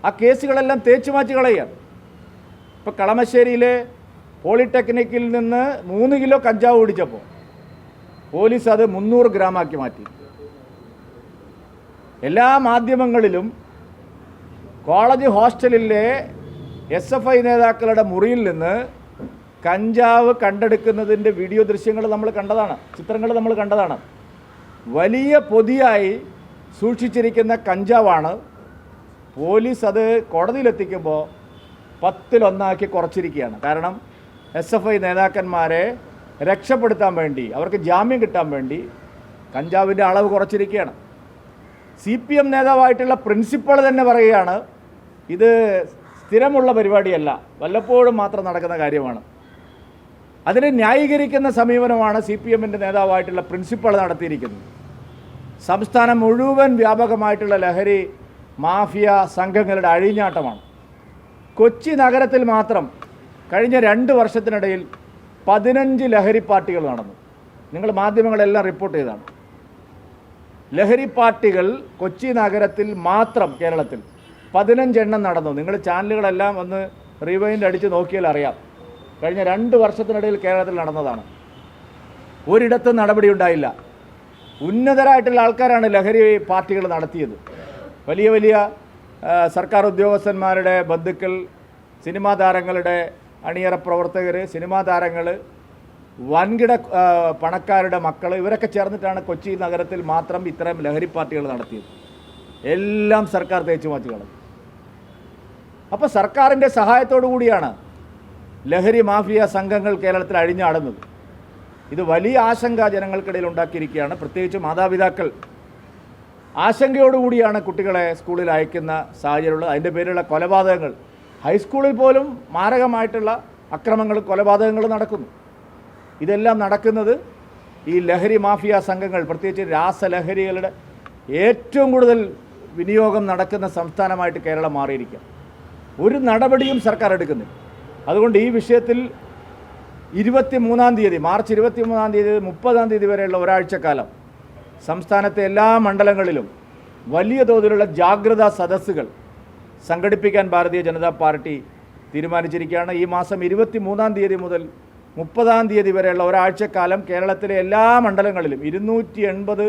ആ കേസുകളെല്ലാം തേച്ചു മാറ്റി കളയുകയാണ്. ഇപ്പോൾ കളമശ്ശേരിയിലെ പോളിടെക്നിക്കിൽ നിന്ന് 3 കിലോ കഞ്ചാവ് ഓടിച്ചപ്പോൾ പോലീസ് അത് 300 ഗ്രാമാക്കി മാറ്റി. എല്ലാ മാധ്യമങ്ങളിലും കോളേജ് ഹോസ്റ്റലിലെ SFI നേതാക്കളുടെ മുറിയിൽ നിന്ന് കഞ്ചാവ് കണ്ടെടുക്കുന്നതിൻ്റെ വീഡിയോ ദൃശ്യങ്ങൾ നമ്മൾ കണ്ടതാണ്, ചിത്രങ്ങൾ നമ്മൾ കണ്ടതാണ്. വലിയ പൊതിയായി സൂക്ഷിച്ചിരിക്കുന്ന കഞ്ചാവാണ്. പോലീസ് അത് കോടതിയിലെത്തിക്കുമ്പോൾ 10-1 കുറച്ചിരിക്കുകയാണ്. കാരണം SFI നേതാക്കന്മാരെ രക്ഷപ്പെടുത്താൻ വേണ്ടി, അവർക്ക് ജാമ്യം കിട്ടാൻ വേണ്ടി കഞ്ചാവിൻ്റെ അളവ് കുറച്ചിരിക്കുകയാണ്. CPM നേതാവായിട്ടുള്ള പ്രിൻസിപ്പൾ തന്നെ പറയുകയാണ്, ഇത് സ്ഥിരമുള്ള പരിപാടിയല്ല, വല്ലപ്പോഴും മാത്രം നടക്കുന്ന കാര്യമാണ്. അതിനെ ന്യായീകരിക്കുന്ന സമീപനമാണ് CPMൻ്റെ നേതാവായിട്ടുള്ള പ്രിൻസിപ്പൾ നടത്തിയിരിക്കുന്നത്. സംസ്ഥാനം മുഴുവൻ വ്യാപകമായിട്ടുള്ള ലഹരി മാഫിയ സംഘങ്ങളുടെ അഴിഞ്ഞാട്ടമാണ്. കൊച്ചി നഗരത്തിൽ മാത്രം കഴിഞ്ഞ 2 വർഷത്തിനിടയിൽ 15 ലഹരി പാർട്ടികൾ നടന്നു. നിങ്ങൾ മാധ്യമങ്ങളെല്ലാം റിപ്പോർട്ട് ചെയ്തതാണ്. ലഹരി പാർട്ടികൾ കൊച്ചി നഗരത്തിൽ മാത്രം കേരളത്തിൽ 15 എണ്ണം നടന്നു. നിങ്ങൾ ചാനലുകളെല്ലാം ഒന്ന് റിവൈൻഡ് അടിച്ച് നോക്കിയാൽ അറിയാം. കഴിഞ്ഞ 2 വർഷത്തിനിടയിൽ കേരളത്തിൽ നടന്നതാണ്. ഒരിടത്തും നടപടി ഉണ്ടായില്ല. ഉന്നതരായിട്ടുള്ള ആൾക്കാരാണ് ലഹരി പാർട്ടികൾ നടത്തിയത്. വലിയ വലിയ സർക്കാർ ഉദ്യോഗസ്ഥന്മാരുടെ ബന്ധുക്കൾ, സിനിമാ താരങ്ങളുടെ അണിയറ പ്രവർത്തകർ, സിനിമാ താരങ്ങൾ, വൻകിട പണക്കാരുടെ മക്കൾ, ഇവരൊക്കെ ചേർന്നിട്ടാണ് കൊച്ചി നഗരത്തിൽ മാത്രം ഇത്തരം ലഹരി പാർട്ടികൾ നടത്തിയത്. എല്ലാം സർക്കാർ തേച്ചു മാറ്റി കളഞ്ഞു. അപ്പോൾ സർക്കാരിൻ്റെ സഹായത്തോടു കൂടിയാണ് ലഹരി മാഫിയ സംഘങ്ങൾ കേരളത്തിൽ അഴിഞ്ഞാടുന്നത്. ഇത് വലിയ ആശങ്ക ജനങ്ങൾക്കിടയിൽ ഉണ്ടാക്കിയിരിക്കുകയാണ്. പ്രത്യേകിച്ച് മാതാപിതാക്കൾ ആശങ്കയോടുകൂടിയാണ് കുട്ടികളെ സ്കൂളിൽ അയക്കുന്ന സാഹചര്യമുള്ളത്. അതിൻ്റെ പേരിലുള്ള കൊലപാതകങ്ങൾ, ഹൈസ്കൂളിൽ പോലും മാരകമായിട്ടുള്ള അക്രമങ്ങളും കൊലപാതകങ്ങളും നടക്കുന്നു. ഇതെല്ലാം നടക്കുന്നത് ഈ ലഹരി മാഫിയ സംഘങ്ങൾ, പ്രത്യേകിച്ച് രാസലഹരികളുടെ ഏറ്റവും കൂടുതൽ വിനിയോഗം നടക്കുന്ന സംസ്ഥാനമായിട്ട് കേരളം മാറിയിരിക്കുക. ഒരു നടപടിയും സർക്കാർ എടുക്കുന്നില്ല. അതുകൊണ്ട് ഈ വിഷയത്തിൽ 23-ാം തീയതി, മാർച്ച് 23-ാം തീയതി 30-ാം തീയതി വരെയുള്ള ഒരാഴ്ചക്കാലം സംസ്ഥാനത്തെ എല്ലാ മണ്ഡലങ്ങളിലും വലിയ തോതിലുള്ള ജാഗ്രതാ സദസ്സുകൾ സംഘടിപ്പിക്കാൻ ഭാരതീയ ജനതാ പാർട്ടി തീരുമാനിച്ചിരിക്കുകയാണ്. ഈ മാസം 23-ാം തീയതി മുതൽ 30-ാം തീയതി വരെയുള്ള ഒരാഴ്ചക്കാലം കേരളത്തിലെ എല്ലാ മണ്ഡലങ്ങളിലും 280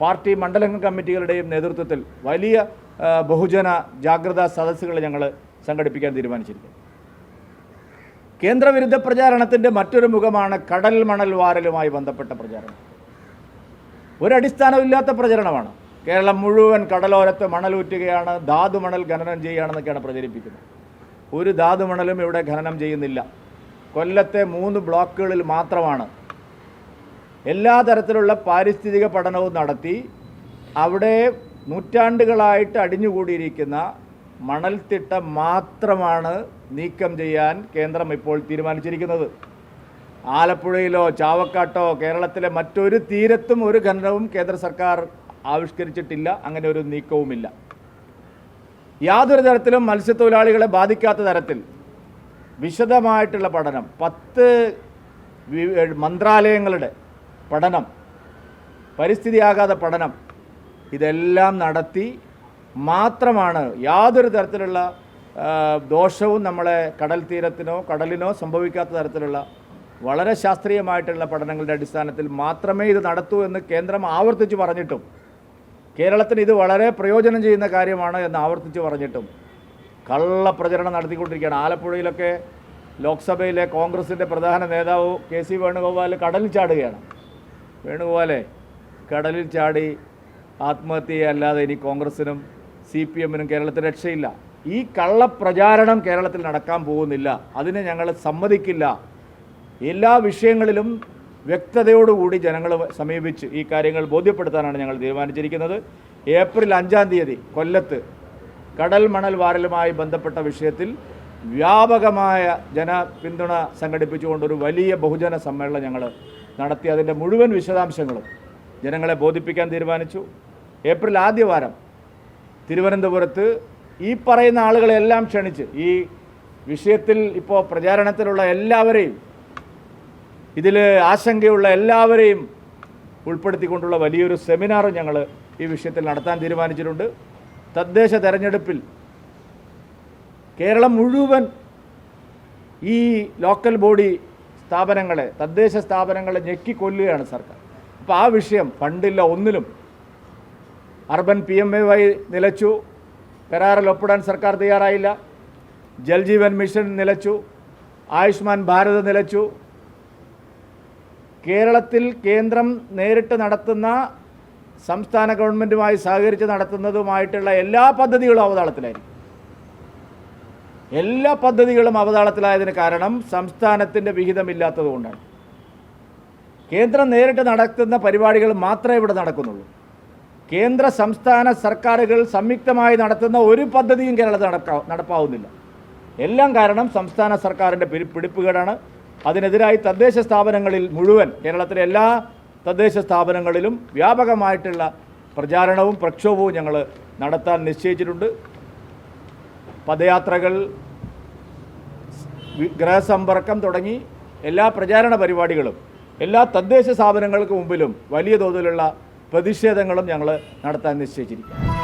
പാർട്ടി മണ്ഡലം കമ്മിറ്റികളുടെയും നേതൃത്വത്തിൽ വലിയ ബഹുജന ജാഗ്രതാ സദസ്സുകൾ ഞങ്ങൾ സംഘടിപ്പിക്കാൻ തീരുമാനിച്ചിരിക്കുന്നു. കേന്ദ്രവിരുദ്ധ പ്രചാരണത്തിൻ്റെ മറ്റൊരു മുഖമാണ് കടൽ മണൽ വാരലുമായി ബന്ധപ്പെട്ട പ്രചാരണം. ഒരടിസ്ഥാനമില്ലാത്ത പ്രചരണമാണ്. കേരളം മുഴുവൻ കടലോരത്ത് മണലൂറ്റുകയാണ്, ധാതുമണൽ ഖനനം ചെയ്യുകയാണെന്നൊക്കെയാണ് പ്രചരിപ്പിക്കുന്നത്. ഒരു ധാതുമണലും ഇവിടെ ഖനനം ചെയ്യുന്നില്ല. കൊല്ലത്തെ 3 ബ്ലോക്കുകളിൽ മാത്രമാണ് എല്ലാ തരത്തിലുള്ള പാരിസ്ഥിതിക പഠനവും നടത്തി അവിടെ നൂറ്റാണ്ടുകളായിട്ട് അടിഞ്ഞുകൂടിയിരിക്കുന്ന മണൽത്തിട്ട മാത്രമാണ് നീക്കം ചെയ്യാൻ കേന്ദ്രം ഇപ്പോൾ തീരുമാനിച്ചിരിക്കുന്നത്. ആലപ്പുഴയിലോ ചാവക്കാട്ടോ കേരളത്തിലെ മറ്റൊരു തീരത്തും ഒരു ഖനനവും കേന്ദ്ര സർക്കാർ ആവിഷ്കരിച്ചിട്ടില്ല. അങ്ങനെ ഒരു നീക്കവുമില്ല. യാതൊരു തരത്തിലും മത്സ്യത്തൊഴിലാളികളെ ബാധിക്കാത്ത തരത്തിൽ വിശദമായിട്ടുള്ള പഠനം, 10 മന്ത്രാലയങ്ങളുടെ പഠനം, പരിസ്ഥിതി ആഘാത പഠനം, ഇതെല്ലാം നടത്തി മാത്രമാണ് യാതൊരു തരത്തിലുള്ള ദോഷവും നമ്മളെ കടൽ തീരത്തിനോ കടലിനോ സംഭവിക്കാത്ത തരത്തിലുള്ള വളരെ ശാസ്ത്രീയമായിട്ടുള്ള പഠനങ്ങളുടെ അടിസ്ഥാനത്തിൽ മാത്രമേ ഇത് നടത്തൂ എന്ന് കേന്ദ്രം ആവർത്തിച്ച് പറഞ്ഞിട്ടും, കേരളത്തിന് ഇത് വളരെ പ്രയോജനം ചെയ്യുന്ന കാര്യമാണ് എന്ന് ആവർത്തിച്ച് പറഞ്ഞിട്ടും കള്ളപ്രചരണം നടത്തിക്കൊണ്ടിരിക്കുകയാണ്. ആലപ്പുഴയിലൊക്കെ ലോക്സഭയിലെ കോൺഗ്രസിൻ്റെ പ്രധാന നേതാവ് KC വേണുഗോപാൽ കടലിൽ ചാടുകയാണ്. വേണുഗോപാലെ, കടലിൽ ചാടി ആത്മഹത്യയല്ലാതെ ഇനി കോൺഗ്രസിനും CPMനും കേരളത്തിൽ രക്ഷയില്ല. ഈ കള്ളപ്രചാരണം കേരളത്തിൽ നടക്കാൻ പോകുന്നില്ല. അതിനെ ഞങ്ങൾ സമ്മതിക്കില്ല. എല്ലാ വിഷയങ്ങളിലും വ്യക്തതയോടുകൂടി ജനങ്ങൾ സമീപിച്ച് ഈ കാര്യങ്ങൾ ബോധ്യപ്പെടുത്താനാണ് ഞങ്ങൾ തീരുമാനിച്ചിരിക്കുന്നത്. ഏപ്രിൽ 5-ാം തീയതി കൊല്ലത്ത് കടൽ മണൽ വാരലുമായി ബന്ധപ്പെട്ട വിഷയത്തിൽ വ്യാപകമായ ജനപിന്തുണ സംഘടിപ്പിച്ചുകൊണ്ടൊരു വലിയ ബഹുജന സമ്മേളനം ഞങ്ങൾ നടത്തി. അതിൻ്റെ മുഴുവൻ വിശദാംശങ്ങളും ജനങ്ങളെ ബോധിപ്പിക്കാൻ തീരുമാനിച്ചു. ഏപ്രിൽ ആദ്യ വാരം തിരുവനന്തപുരത്ത് ഈ പറയുന്ന ആളുകളെല്ലാം ക്ഷണിച്ച് ഈ വിഷയത്തിൽ ഇപ്പോൾ പ്രചാരണത്തിലുള്ള എല്ലാവരെയും, ഇതിൽ ആശങ്കയുള്ള എല്ലാവരെയും ഉൾപ്പെടുത്തിക്കൊണ്ടുള്ള വലിയൊരു സെമിനാർ ഞങ്ങൾ ഈ വിഷയത്തിൽ നടത്താൻ തീരുമാനിച്ചിട്ടുണ്ട്. തദ്ദേശ തെരഞ്ഞെടുപ്പിൽ കേരളം മുഴുവൻ ഈ ലോക്കൽ ബോഡി സ്ഥാപനങ്ങളെ, തദ്ദേശ സ്ഥാപനങ്ങളെ ഞെക്കിക്കൊല്ലുകയാണ് സർക്കാർ. അപ്പോൾ ആ വിഷയം ഫണ്ടില്ല ഒന്നിലും. അർബൻ PMAY നിലച്ചു, കരാറിൽ ഒപ്പിടാൻ സർക്കാർ തയ്യാറായില്ല. ജൽജീവൻ മിഷൻ നിലച്ചു, ആയുഷ്മാൻ ഭാരത് നിലച്ചു. കേരളത്തിൽ കേന്ദ്രം നേരിട്ട് നടത്തുന്ന, സംസ്ഥാന ഗവൺമെൻറ്റുമായി സഹകരിച്ച് നടത്തുന്നതുമായിട്ടുള്ള എല്ലാ പദ്ധതികളും അവതാളത്തിലായിരിക്കും. എല്ലാ പദ്ധതികളും അവതാളത്തിലായതിന് കാരണം സംസ്ഥാനത്തിൻ്റെ വിഹിതമില്ലാത്തതുകൊണ്ടാണ്. കേന്ദ്രം നേരിട്ട് നടത്തുന്ന പരിപാടികൾ മാത്രമേ ഇവിടെ നടക്കുന്നുള്ളൂ. കേന്ദ്ര സംസ്ഥാന സർക്കാരുകൾ സംയുക്തമായി നടത്തുന്ന ഒരു പദ്ധതിയും കേരളത്തിൽ നടപ്പാവുന്നില്ല. എല്ലാം കാരണം സംസ്ഥാന സർക്കാരിൻ്റെ പിടിപ്പുകേടാണ്. അതിനെതിരായി തദ്ദേശ സ്ഥാപനങ്ങളിൽ മുഴുവൻ, കേരളത്തിലെ എല്ലാ തദ്ദേശ സ്ഥാപനങ്ങളിലും വ്യാപകമായിട്ടുള്ള പ്രചാരണവും പ്രക്ഷോഭവും ഞങ്ങൾ നടത്താൻ നിശ്ചയിച്ചിട്ടുണ്ട്. പദയാത്രകൾ, ഗൃഹസമ്പർക്കം തുടങ്ങി എല്ലാ പ്രചാരണ പരിപാടികളും എല്ലാ തദ്ദേശ സ്ഥാപനങ്ങൾക്ക് മുമ്പിലും വലിയ തോതിലുള്ള പ്രതിഷേധങ്ങളും ഞങ്ങൾ നടത്താൻ നിശ്ചയിച്ചിരിക്കുന്നു.